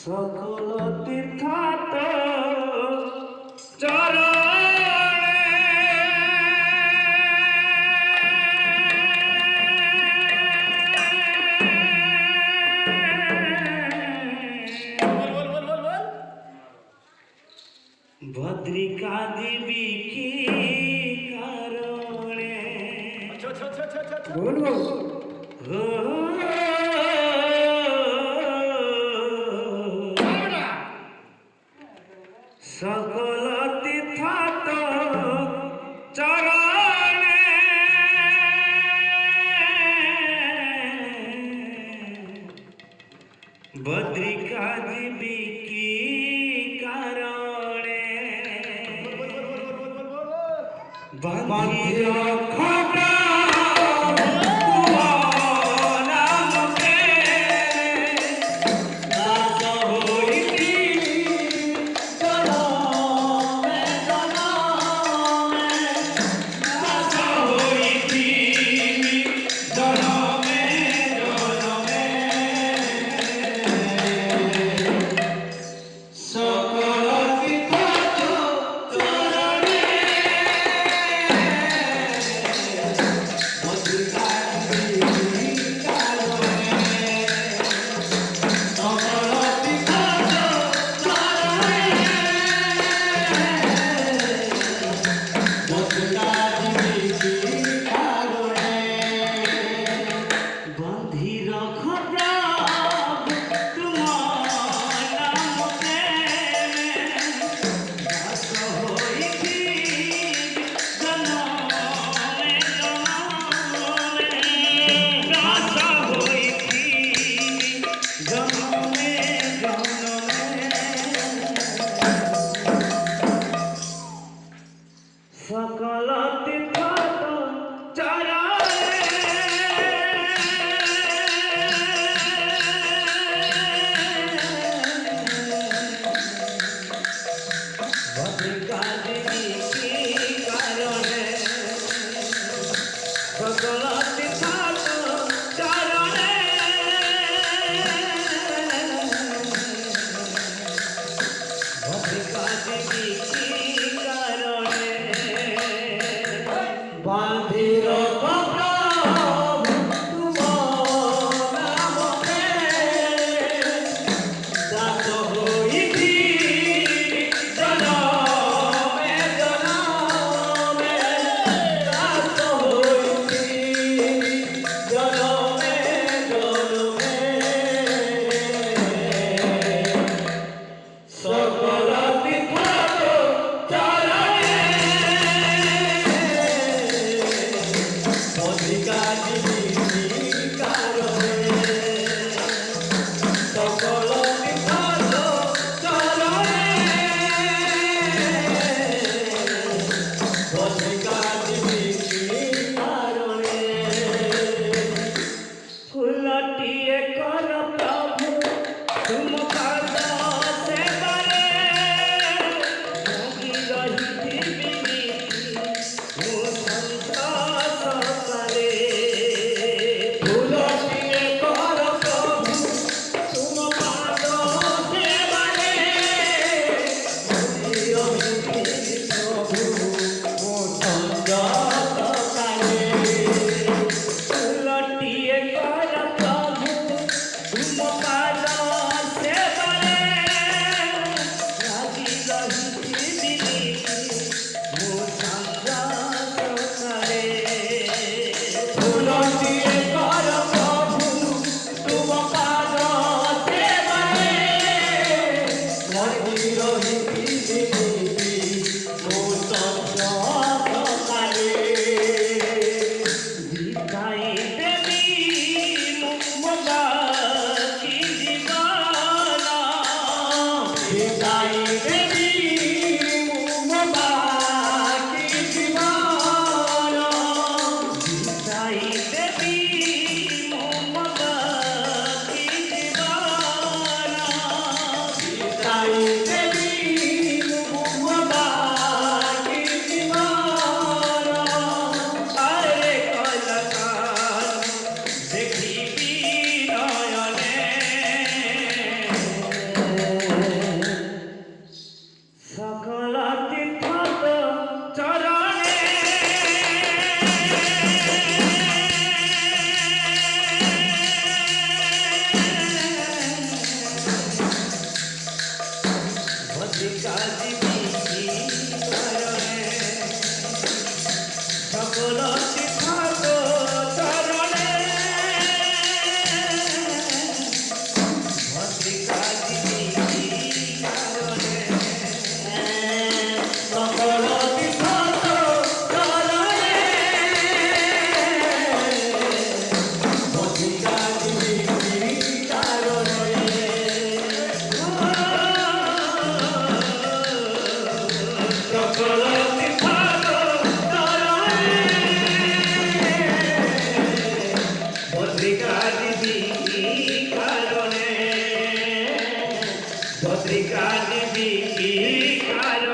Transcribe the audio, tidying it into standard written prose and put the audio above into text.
সকল তীর্থাত চরণে ভদ্রিকা দেবী কি কারণে বলবো সকল তীর্থাত চরণে ভদ্রিকা দেবী কি কারণে বাঁধির খোঁটা সকল তীর্থাত চরণে ভদ্রিকা দেবী কি কারণে সকল তীর্থাত চরণে ভদ্রিকা দেবী কি কারণে বাঁধির প্রভু তুম নামে দাস হইছি জনমে জনমে দাস হইছি জনমে জনমে সকল তীর্থাত চরণে ভদ্রিকা দেবী কি কারণে সকল তীর্থাত চরণে ভদ্রিকা দেবী কি কারণে ফুলটিয়ে কর প্রভু তুম পদ সেবারে মোহি রহিথিবি মো সন্তোষ করে ফুলটিয়ে কর প্রভু তুম পদ সেবারে মোহি রহিথিবি প্রভু মো সন্তোষ করে ফুলটিয়ে কর প্রভু তুম পদ সেবারে লাগি রহিথিবি মো সন্তোষ করে ফুলটিয়ে কর প্রভু তুম পদ সেবারে লাগি রহিথিবি মো সন্তোষ করে বিদায় দেবী মোবাকি জীবন বিদায় দেবী মোবাকি জীবন বিদায় দেবী মোবাকি জীবন বিদায় দেবী মোবাকি জীবন আরে কলকান দেখিবি নয়নে भिकारी भिकारी